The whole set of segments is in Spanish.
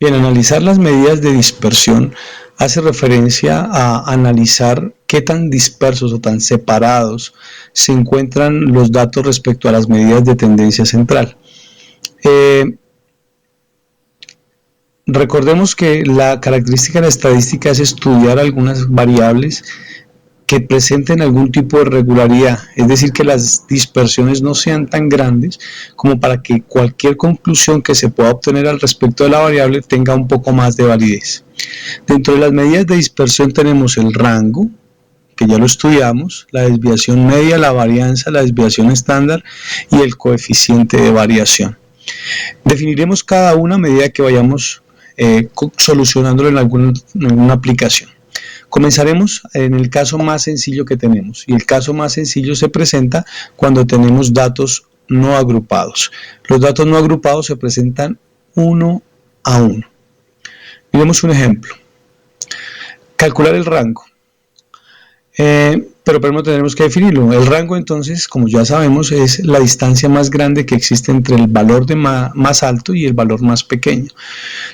Bien, analizar las medidas de dispersión hace referencia a analizar qué tan dispersos o tan separados se encuentran los datos respecto a las medidas de tendencia central. Recordemos que la característica de la estadística es estudiar algunas variables que presenten algún tipo de regularidad, es decir, que las dispersiones no sean tan grandes como para que cualquier conclusión que se pueda obtener al respecto de la variable tenga un poco más de validez. Dentro de las medidas de dispersión tenemos el rango, que ya lo estudiamos, la desviación media, la varianza, la desviación estándar y el coeficiente de variación. Definiremos cada una a medida que vayamos solucionándolo en alguna aplicación. Comenzaremos en el caso más sencillo que tenemos, y el caso más sencillo se presenta cuando tenemos datos no agrupados. Los datos no agrupados se presentan uno a uno. Miremos un ejemplo. Calcular el rango. Pero primero tenemos que definirlo. El rango, entonces, como ya sabemos, es la distancia más grande que existe entre el valor más alto y el valor más pequeño.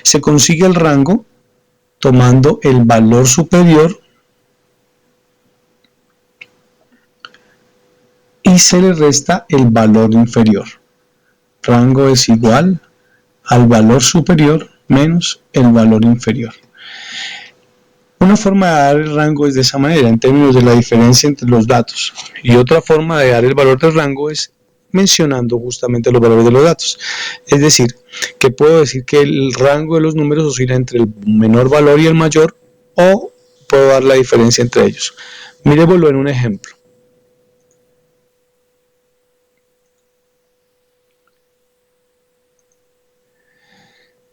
Se consigue el rango tomando el valor superior y se le resta el valor inferior. Rango es igual al valor superior menos el valor inferior. Una forma de dar el rango es de esa manera, en términos de la diferencia entre los datos. Y otra forma de dar el valor del rango es mencionando justamente los valores de los datos. Es decir, que puedo decir que el rango de los números oscila entre el menor valor y el mayor, o puedo dar la diferencia entre ellos. Miremoslo en un ejemplo.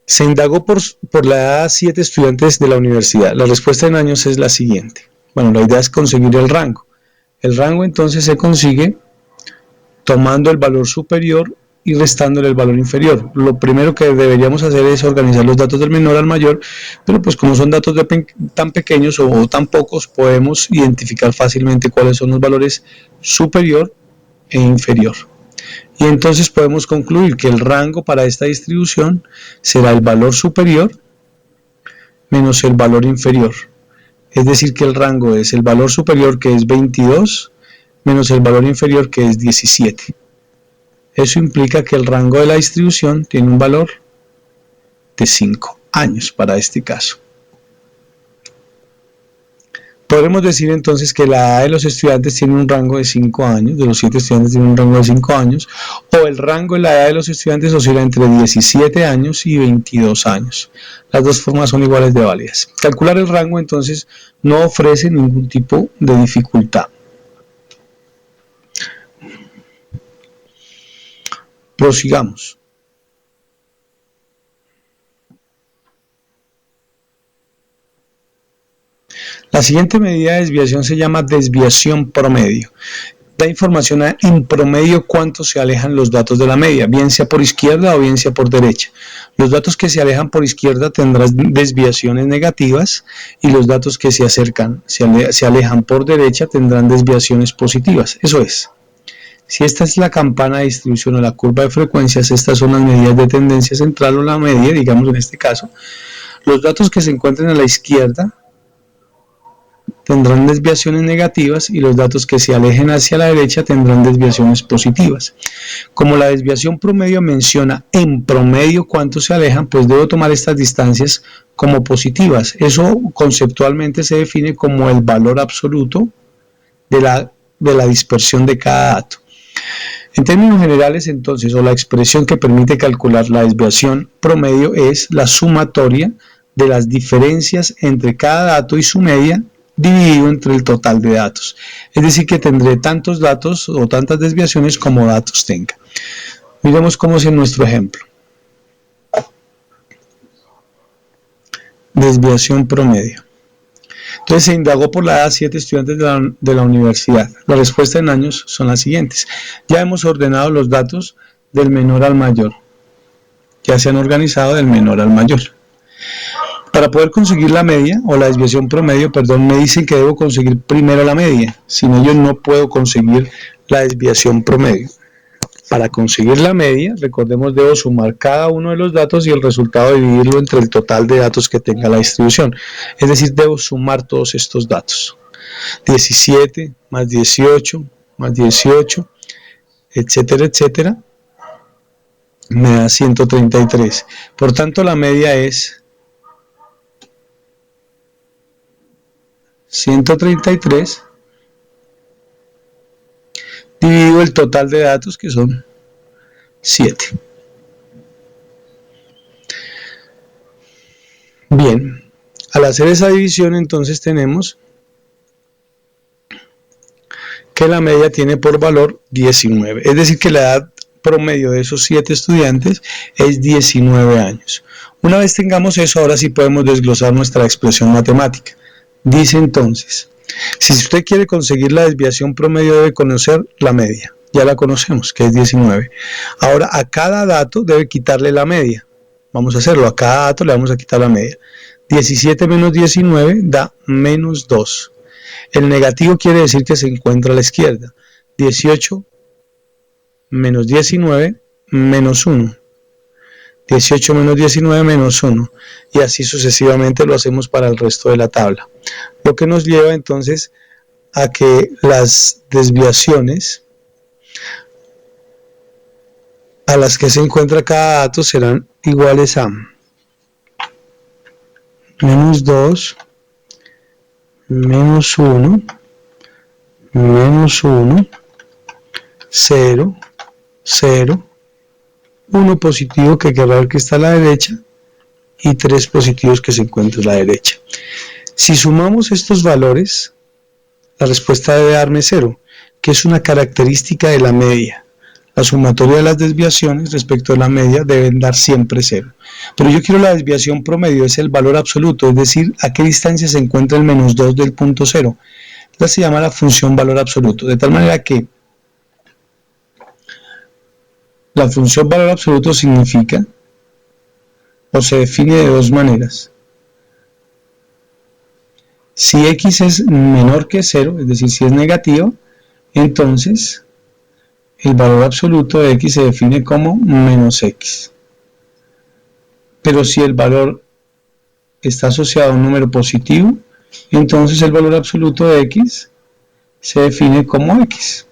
Se indagó por la edad a 7 estudiantes de la universidad. La respuesta en años es la siguiente. Bueno, la idea es conseguir el rango. El rango entonces se consigue tomando el valor superior y restándole el valor inferior. Lo primero que deberíamos hacer es organizar los datos del menor al mayor, pero pues como son datos tan pequeños o tan pocos, podemos identificar fácilmente cuáles son los valores superior e inferior. Y entonces podemos concluir que el rango para esta distribución será el valor superior menos el valor inferior. Es decir, que el rango es el valor superior, que es 22, menos el valor inferior, que es 17. Eso implica que el rango de la distribución tiene un valor de 5 años para este caso. Podremos decir entonces que la edad de los estudiantes tiene un rango de 5 años, de los 7 estudiantes tiene un rango de 5 años, o el rango de la edad de los estudiantes oscila entre 17 años y 22 años. Las dos formas son iguales de válidas. Calcular el rango entonces no ofrece ningún tipo de dificultad. Prosigamos. La siguiente medida de desviación se llama desviación promedio. Da información en promedio cuánto se alejan los datos de la media, bien sea por izquierda o bien sea por derecha. Los datos que se alejan por izquierda tendrán desviaciones negativas, y los datos que se alejan por derecha tendrán desviaciones positivas. Eso es, si esta es la campana de distribución o la curva de frecuencias, estas son las medidas de tendencia central o la media, digamos en este caso. Los datos que se encuentren a la izquierda tendrán desviaciones negativas, y los datos que se alejen hacia la derecha tendrán desviaciones positivas. Como la desviación promedio menciona en promedio cuánto se alejan, pues debo tomar estas distancias como positivas. Eso conceptualmente se define como el valor absoluto de la dispersión de cada dato. En términos generales, entonces, o la expresión que permite calcular la desviación promedio es la sumatoria de las diferencias entre cada dato y su media dividido entre el total de datos. Es decir, que tendré tantos datos o tantas desviaciones como datos tenga. Miremos cómo es en nuestro ejemplo. Desviación promedio. Entonces se indagó por la edad a 7 estudiantes de la universidad. La respuesta en años son las siguientes. Ya hemos ordenado los datos del menor al mayor. Ya se han organizado del menor al mayor. Para poder conseguir la media, o la desviación promedio, me dicen que debo conseguir primero la media. Sin ello no puedo conseguir la desviación promedio. Para conseguir la media, recordemos, debo sumar cada uno de los datos y el resultado dividirlo entre el total de datos que tenga la distribución. Es decir, debo sumar todos estos datos. 17 más 18 más 18, etcétera, etcétera, me da 133. Por tanto, la media es 133 dividido el total de datos, que son 7. Bien, al hacer esa división, entonces tenemos que la media tiene por valor 19. Es decir, que la edad promedio de esos 7 estudiantes es 19 años. Una vez tengamos eso, ahora sí podemos desglosar nuestra expresión matemática. Dice entonces, si usted quiere conseguir la desviación promedio, debe conocer la media. Ya la conocemos, que es 19. Ahora, a cada dato debe quitarle la media. Vamos a hacerlo, a cada dato le vamos a quitar la media. 17 menos 19 da menos 2. El negativo quiere decir que se encuentra a la izquierda. 18 menos 19 menos 1. 18 menos 19 menos 1. Y así sucesivamente lo hacemos para el resto de la tabla. Lo que nos lleva entonces a que las desviaciones a las que se encuentra cada dato serán iguales a menos 2, menos 1, menos 1, 0, 0, 1 positivo que querrá ver que está a la derecha y 3 positivos que se encuentran a la derecha. Si sumamos estos valores, la respuesta debe darme 0, que es una característica de la media. La sumatoria de las desviaciones respecto a la media deben dar siempre 0. Pero yo quiero la desviación promedio, es el valor absoluto, es decir, a qué distancia se encuentra el menos 2 del punto 0. Esta se llama la función valor absoluto, de tal manera que la función valor absoluto significa, o se define de dos maneras. Si x es menor que 0, es decir, si es negativo, entonces el valor absoluto de x se define como menos x. Pero si el valor está asociado a un número positivo, entonces el valor absoluto de x se define como x.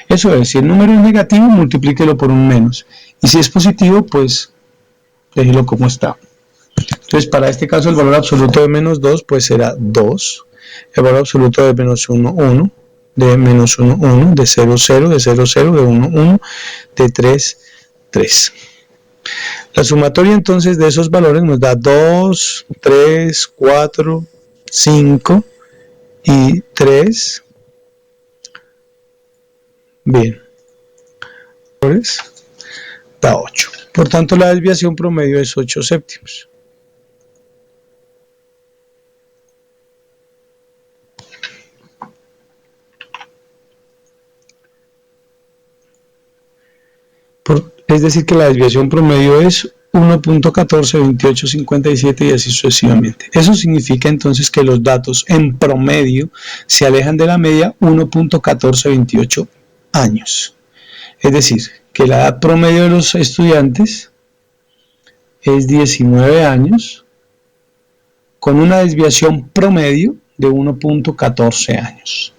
Eso es, si el número es negativo, multiplíquelo por un menos. Y si es positivo, pues déjelo como está. Entonces, para este caso, el valor absoluto de menos 2, pues será 2. El valor absoluto de menos 1, 1. De menos 1, 1. De 0, 0. De 0, 0. De 1, 1. De 3, 3. La sumatoria entonces de esos valores nos da 2, 3, 4, 5 y 3. Bien. Da 8. Por tanto, la desviación promedio es 8 séptimos. Es decir, que la desviación promedio es 1.142857 y así sucesivamente. Eso significa entonces que los datos en promedio se alejan de la media 1.1428 años. Es decir, que la edad promedio de los estudiantes es 19 años con una desviación promedio de 1.14 años.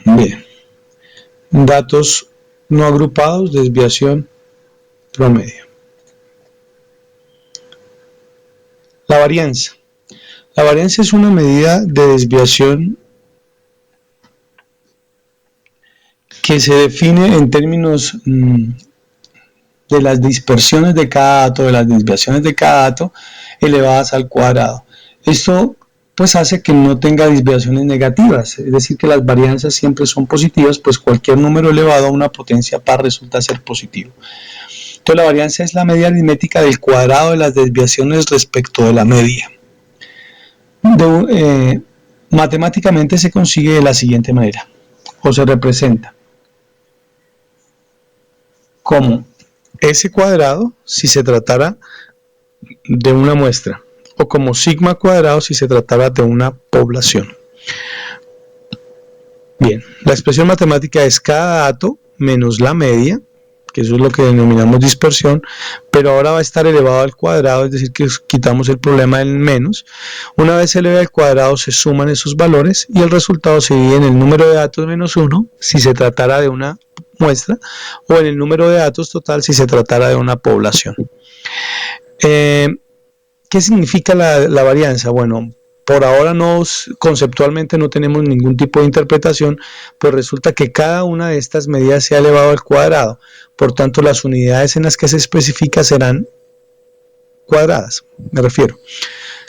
Bien, datos no agrupados, desviación promedio. La varianza. La varianza es una medida de desviación que se define en términos de las dispersiones de cada dato, de las desviaciones de cada dato elevadas al cuadrado. Esto pues hace que no tenga desviaciones negativas, es decir, que las varianzas siempre son positivas, pues cualquier número elevado a una potencia par resulta ser positivo. Entonces la varianza es la media aritmética del cuadrado de las desviaciones respecto de la media. Matemáticamente se consigue de la siguiente manera, o se representa como S cuadrado si se tratara de una muestra, o como sigma cuadrado si se tratara de una población. Bien, la expresión matemática es cada dato menos la media, que eso es lo que denominamos dispersión, pero ahora va a estar elevado al cuadrado, es decir, que quitamos el problema del menos. Una vez se eleve al cuadrado, se suman esos valores y el resultado se divide en el número de datos menos 1, si se tratara de una muestra, o en el número de datos total, si se tratara de una población. ¿Qué significa la varianza? Bueno, por ahora conceptualmente no tenemos ningún tipo de interpretación, pues resulta que cada una de estas medidas se ha elevado al cuadrado, por tanto las unidades en las que se especifica serán cuadradas, me refiero.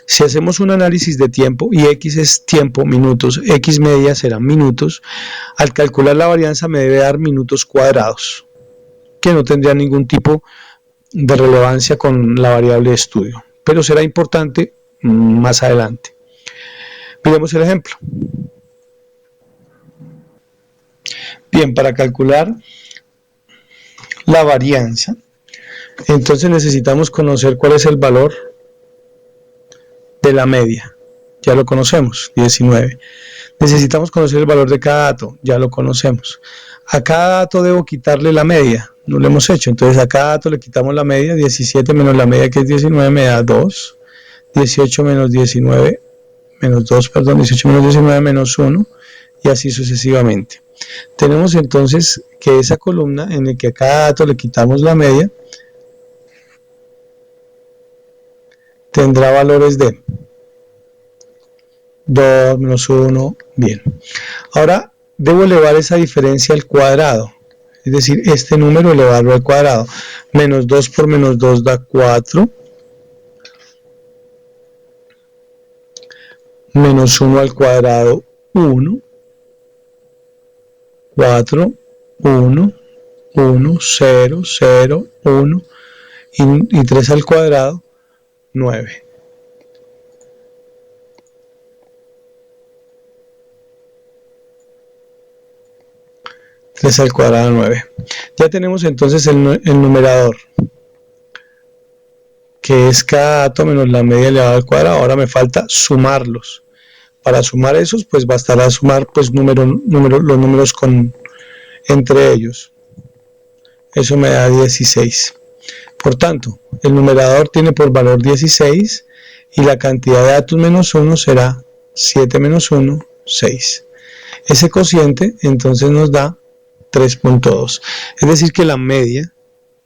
Si hacemos un análisis de tiempo, y x es tiempo, minutos, x media serán minutos, al calcular la varianza me debe dar minutos cuadrados, que no tendría ningún tipo de relevancia con la variable de estudio, pero será importante más adelante. Miremos el ejemplo. Bien, para calcular la varianza, entonces necesitamos conocer cuál es el valor de la media. Ya lo conocemos, 19. Necesitamos conocer el valor de cada dato, ya lo conocemos. A cada dato debo quitarle la media, no lo hemos hecho, entonces a cada dato le quitamos la media, 17 menos la media que es 19 me da 2, 18 menos 19 menos 2, perdón, 18 menos 19 menos 1, y así sucesivamente. Tenemos entonces que esa columna en la que a cada dato le quitamos la media tendrá valores de 2 menos 1, bien. Ahora debo elevar esa diferencia al cuadrado, es decir, este número elevarlo al cuadrado. Menos 2 por menos 2 da 4. Menos 1 al cuadrado, 1, 4, 1, 1, 0, 0, 1, y 3 al cuadrado, 9. Tres al cuadrado, 9. Ya tenemos entonces el numerador, que es cada dato menos la media elevada al cuadrado. Ahora me falta sumarlos. Para sumar esos, pues bastará sumar pues, los números entre ellos. Eso me da 16. Por tanto, el numerador tiene por valor 16 y la cantidad de datos menos 1 será 7 menos 1, 6. Ese cociente entonces nos da 3.2. Es decir que la media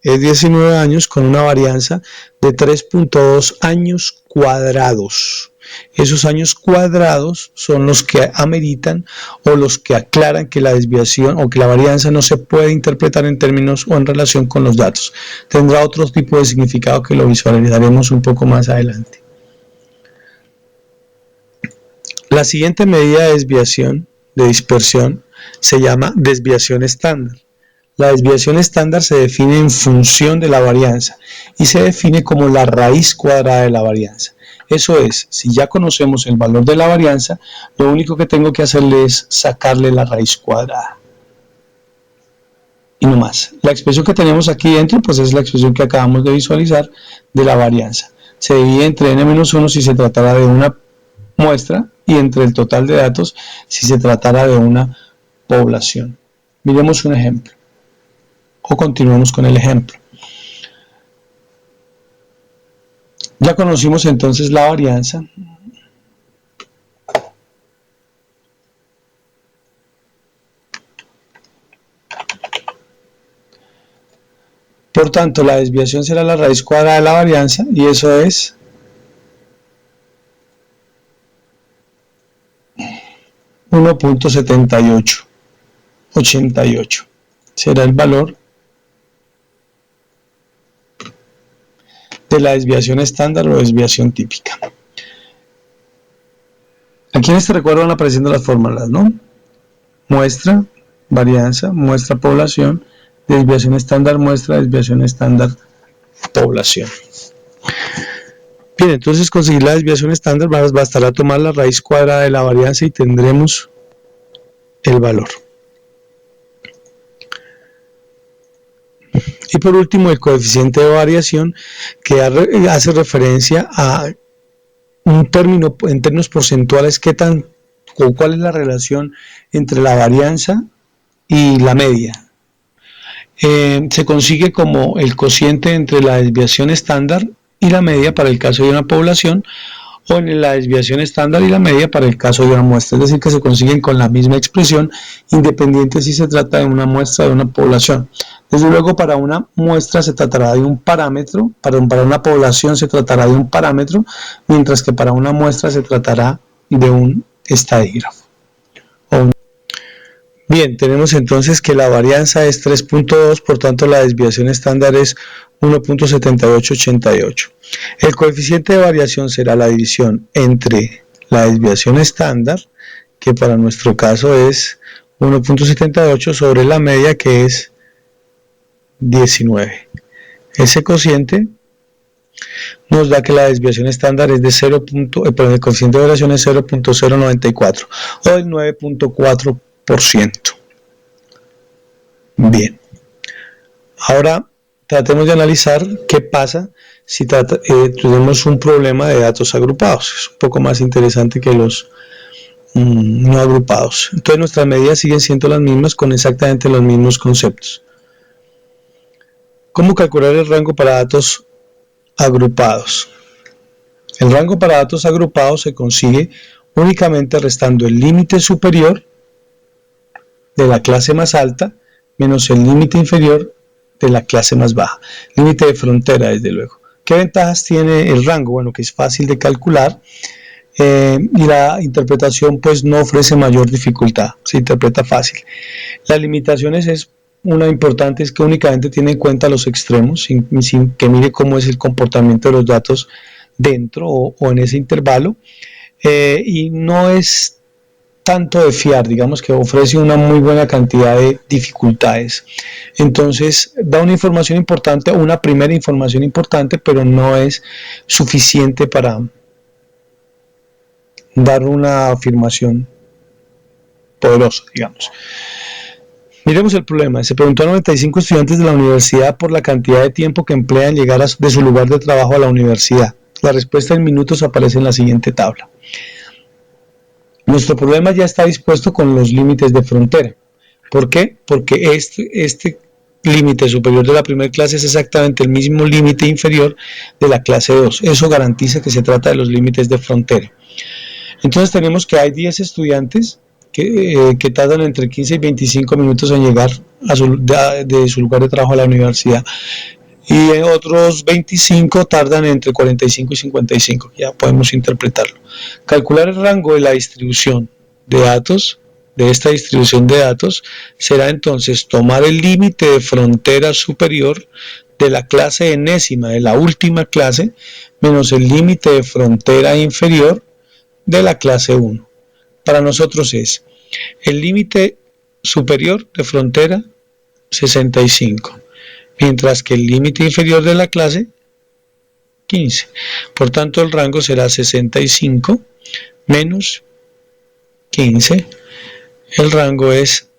es 19 años con una varianza de 3.2 años cuadrados. Esos años cuadrados son los que ameritan o los que aclaran que la desviación o que la varianza no se puede interpretar en términos o en relación con los datos. Tendrá otro tipo de significado que lo visualizaremos un poco más adelante. La siguiente medida de desviación, de dispersión, se llama desviación estándar. La desviación estándar se define en función de la varianza y se define como la raíz cuadrada de la varianza. Eso es, si ya conocemos el valor de la varianza, lo único que tengo que hacerle es sacarle la raíz cuadrada. Y no más. La expresión que tenemos aquí dentro, pues es la expresión que acabamos de visualizar de la varianza. Se divide entre n-1 si se tratara de una muestra y entre el total de datos si se tratara de una población. Miremos un ejemplo. O continuemos con el ejemplo. Ya conocimos entonces la varianza. Por tanto, la desviación será la raíz cuadrada de la varianza y eso es 1.7888. Será el valor de la desviación estándar o desviación típica. Aquí en este recuadro van apareciendo las fórmulas, ¿no? Muestra, varianza, muestra, población, desviación estándar, muestra, desviación estándar, población. Bien, entonces conseguir la desviación estándar bastará tomar la raíz cuadrada de la varianza y tendremos el valor. Y por último, el coeficiente de variación, que hace referencia a un término en términos porcentuales, cuál es la relación entre la varianza y la media. Se consigue como el cociente entre la desviación estándar y la media para el caso de una población, o en la desviación estándar y la media para el caso de una muestra, es decir, que se consiguen con la misma expresión, independiente si se trata de una muestra o de una población. Desde luego, para una muestra se tratará de un parámetro, para una población se tratará de un parámetro, mientras que para una muestra se tratará de un estadígrafo. Bien, tenemos entonces que la varianza es 3.2, por tanto la desviación estándar es 1.7888. El coeficiente de variación será la división entre la desviación estándar, que para nuestro caso es 1.78, sobre la media, que es 19. Ese cociente nos da que la desviación estándar es de el coeficiente de variación es 0.094 o el 9.4%. Bien, ahora tratemos de analizar qué pasa si tenemos un problema de datos agrupados. Es un poco más interesante que los no agrupados. Entonces nuestras medidas siguen siendo las mismas con exactamente los mismos conceptos. ¿Cómo calcular el rango para datos agrupados? El rango para datos agrupados se consigue únicamente restando el límite superior de la clase más alta menos el límite inferior de la clase más baja. Límite de frontera, desde luego. ¿Qué ventajas tiene el rango? Bueno, que es fácil de calcular y la interpretación pues no ofrece mayor dificultad, se interpreta fácil. Las limitaciones es una importante, es que únicamente tiene en cuenta los extremos, sin que mire cómo es el comportamiento de los datos dentro o en ese intervalo, y no es tanto de fiar, digamos que ofrece una muy buena cantidad de dificultades. Entonces da una información importante, una primera información importante, pero no es suficiente para dar una afirmación poderosa, digamos. Miremos el problema. Se preguntó a 95 estudiantes de la universidad por la cantidad de tiempo que emplean llegar de su lugar de trabajo a la universidad. La respuesta en minutos aparece en la siguiente tabla. Nuestro problema ya está dispuesto con los límites de frontera. ¿Por qué? Porque este límite superior de la primera clase es exactamente el mismo límite inferior de la clase 2. Eso garantiza que se trata de los límites de frontera. Entonces tenemos que hay 10 estudiantes que tardan entre 15 y 25 minutos en llegar de su lugar de trabajo a la universidad. Y otros 25 tardan entre 45 y 55, ya podemos interpretarlo. Calcular el rango de la distribución de datos, de esta distribución de datos, será entonces tomar el límite de frontera superior de la clase enésima, de la última clase, menos el límite de frontera inferior de la clase 1. Para nosotros es el límite superior de frontera 65. Mientras que el límite inferior de la clase 15. Por tanto, el rango será 65 menos 15. El rango es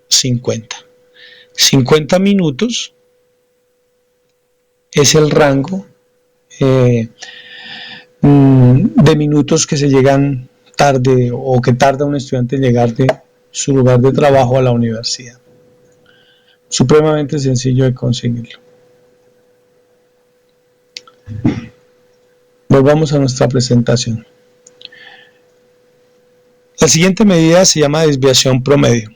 50. 50 minutos es el rango de minutos que se llegan tarde o que tarda un estudiante en llegar de su lugar de trabajo a la universidad. Supremamente sencillo de conseguirlo. Volvamos a nuestra presentación. La siguiente medida se llama desviación promedio.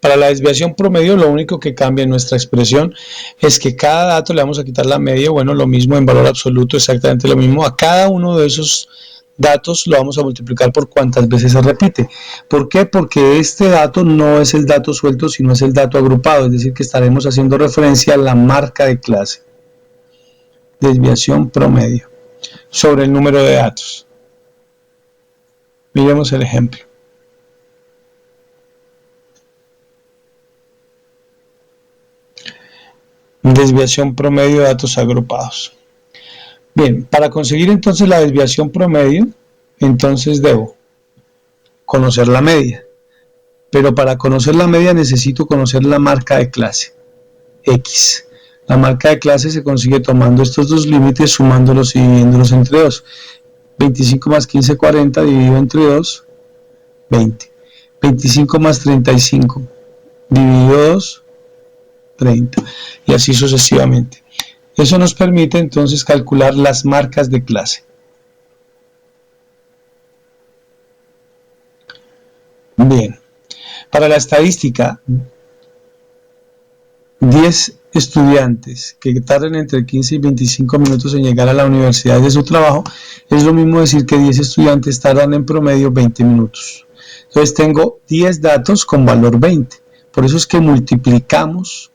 Para la desviación promedio, lo único que cambia en nuestra expresión es que cada dato le vamos a quitar la media, bueno, lo mismo en valor absoluto, exactamente lo mismo. A cada uno de esos datos lo vamos a multiplicar por cuántas veces se repite. ¿Por qué? Porque este dato no es el dato suelto, sino es el dato agrupado, es decir, que estaremos haciendo referencia a la marca de clase. Desviación promedio sobre el número de datos. Miremos el ejemplo. Desviación promedio de datos agrupados. Bien, para conseguir entonces la desviación promedio, entonces debo conocer la media. Pero para conocer la media necesito conocer la marca de clase, X. La marca de clase se consigue tomando estos dos límites, sumándolos y dividiéndolos entre 2. 25 más 15, 40, dividido entre 2, 20. 25 más 35, dividido 2, 30. Y así sucesivamente. Eso nos permite entonces calcular las marcas de clase. Bien. Para la estadística, 10 estudiantes que tarden entre 15 y 25 minutos en llegar a la universidad de su trabajo, es lo mismo decir que 10 estudiantes tardan en promedio 20 minutos. Entonces tengo 10 datos con valor 20. Por eso es que multiplicamos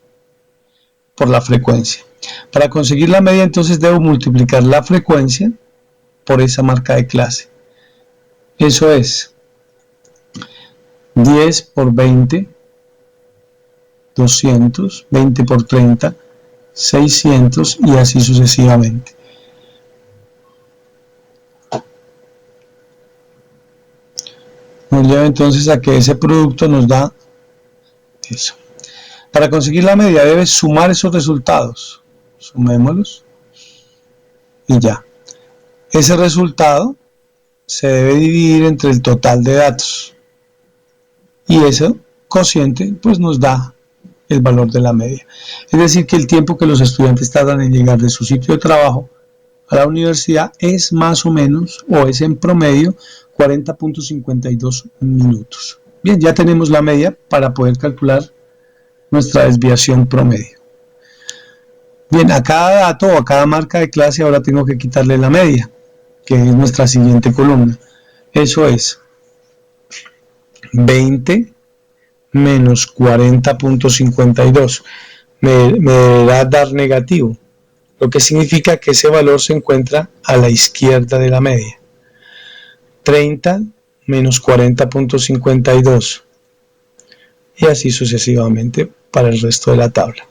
por la frecuencia. Para conseguir la media, entonces debo multiplicar la frecuencia por esa marca de clase. Eso es 10 por 20, 200, 20 por 30, 600 y así sucesivamente. Nos lleva entonces a que ese producto nos da eso. Para conseguir la media debes sumar esos resultados. Sumémoslos y ya. Ese resultado se debe dividir entre el total de datos. Y ese cociente pues nos da el valor de la media. Es decir, que el tiempo que los estudiantes tardan en llegar de su sitio de trabajo a la universidad es más o menos, o es en promedio, 40.52 minutos. Bien, ya tenemos la media para poder calcular nuestra desviación promedio. Bien, a cada dato o a cada marca de clase ahora tengo que quitarle la media, que es nuestra siguiente columna. Eso es 20 menos 40.52. Me deberá dar negativo, lo que significa que ese valor se encuentra a la izquierda de la media. 30 menos 40.52 y así sucesivamente para el resto de la tabla.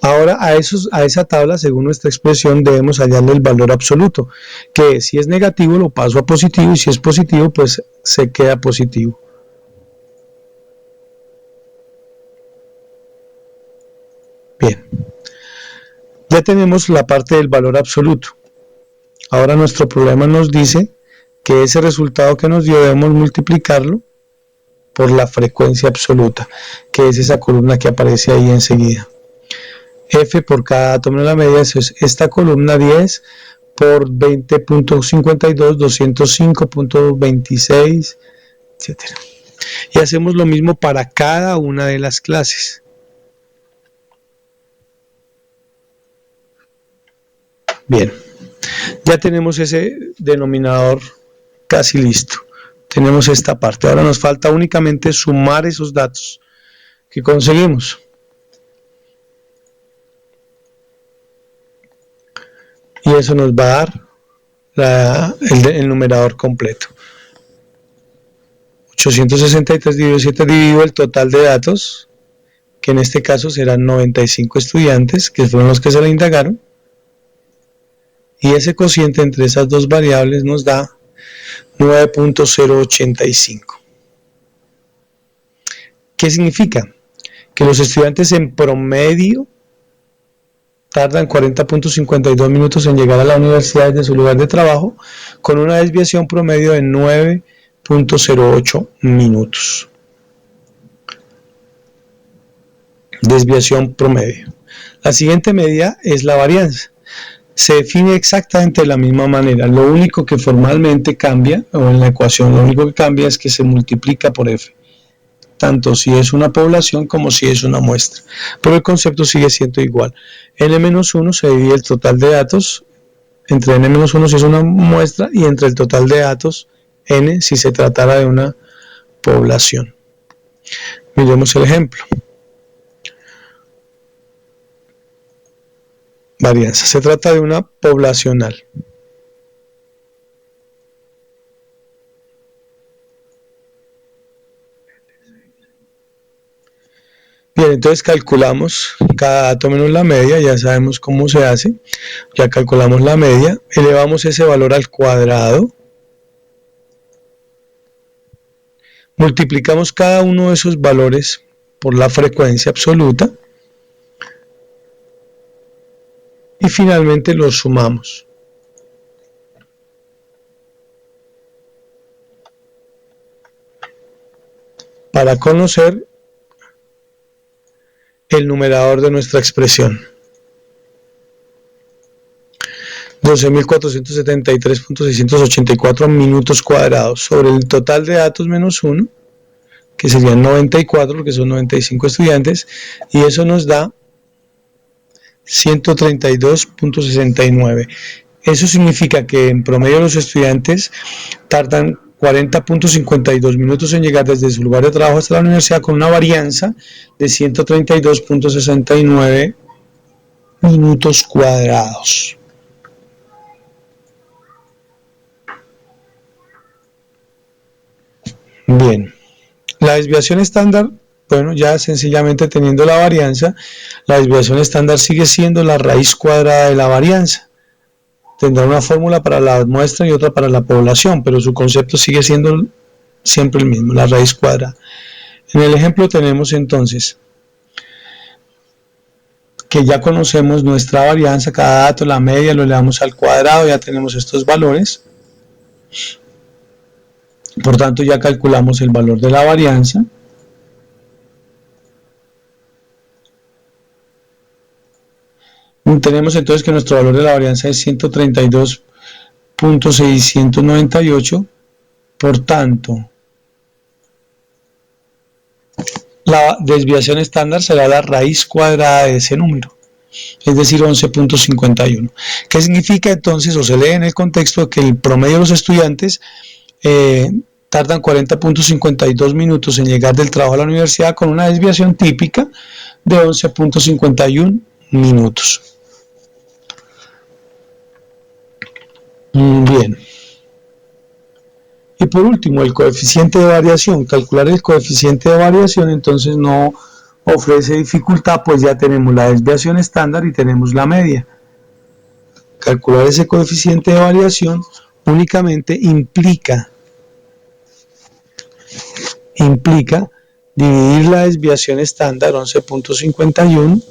Ahora a esa tabla, según nuestra expresión, debemos hallarle el valor absoluto, que si es negativo lo paso a positivo y si es positivo pues se queda positivo. Bien, ya tenemos la parte del valor absoluto. Ahora nuestro problema nos dice que ese resultado que nos dio debemos multiplicarlo por la frecuencia absoluta, que es esa columna que aparece ahí enseguida. F por cada átomo de la media, eso es esta columna 10 por 20.52, 205.26, etc. Y hacemos lo mismo para cada una de las clases. Bien, ya tenemos ese denominador casi listo. Tenemos esta parte. Ahora nos falta únicamente sumar esos datos que conseguimos. Y eso nos va a dar el numerador completo. 863 dividido 7 dividido el total de datos, que en este caso serán 95 estudiantes, que fueron los que se le indagaron. Y ese cociente entre esas dos variables nos da 9.085. ¿Qué significa? Que los estudiantes en promedio tardan 40.52 minutos en llegar a la universidad desde su lugar de trabajo, con una desviación promedio de 9.08 minutos. Desviación promedio. La siguiente medida es la varianza. Se define exactamente de la misma manera. Lo único que formalmente cambia, o en la ecuación, lo único que cambia es que se multiplica por F. Tanto si es una población como si es una muestra. Pero el concepto sigue siendo igual. N-1 se divide el total de datos entre N-1 si es una muestra y entre el total de datos N si se tratara de una población. Miremos el ejemplo. Varianza. Se trata de una poblacional. Bien, entonces calculamos cada dato menos la media, ya sabemos cómo se hace, ya calculamos la media, elevamos ese valor al cuadrado, multiplicamos cada uno de esos valores por la frecuencia absoluta y finalmente los sumamos. para conocer el numerador de nuestra expresión. 12.473.684 minutos cuadrados sobre el total de datos menos 1, que serían 94, porque son 95 estudiantes, y eso nos da 132.69. Eso significa que en promedio los estudiantes tardan 40.52 minutos en llegar desde su lugar de trabajo hasta la universidad, con una varianza de 132.69 minutos cuadrados. Bien, la desviación estándar, bueno, ya sencillamente teniendo la varianza, la desviación estándar sigue siendo la raíz cuadrada de la varianza. Tendrá una fórmula para la muestra y otra para la población, pero su concepto sigue siendo siempre el mismo, la raíz cuadrada. En el ejemplo tenemos entonces que ya conocemos nuestra varianza, cada dato, la media, lo elevamos al cuadrado, ya tenemos estos valores. Por tanto, ya calculamos el valor de la varianza. Tenemos entonces que nuestro valor de la varianza es 132.698. Por tanto, la desviación estándar será la raíz cuadrada de ese número, es decir, 11.51. ¿Qué significa entonces, o se lee en el contexto, que el promedio de los estudiantes tardan 40.52 minutos en llegar del trabajo a la universidad, con una desviación típica de 11.51 minutos? Bien. Y por último, el coeficiente de variación. Calcular el coeficiente de variación entonces no ofrece dificultad, pues ya tenemos la desviación estándar y tenemos la media. Calcular ese coeficiente de variación únicamente implica dividir la desviación estándar 11.51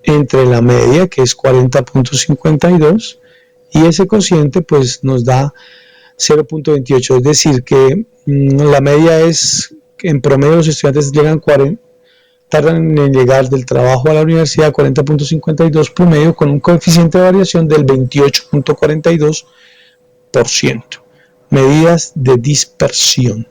entre la media, que es 40.52, y ese cociente pues nos da 0.28, es decir que la media es que en promedio los estudiantes tardan en llegar del trabajo a la universidad 40.52 promedio, con un coeficiente de variación del 28.42%. Medidas de dispersión.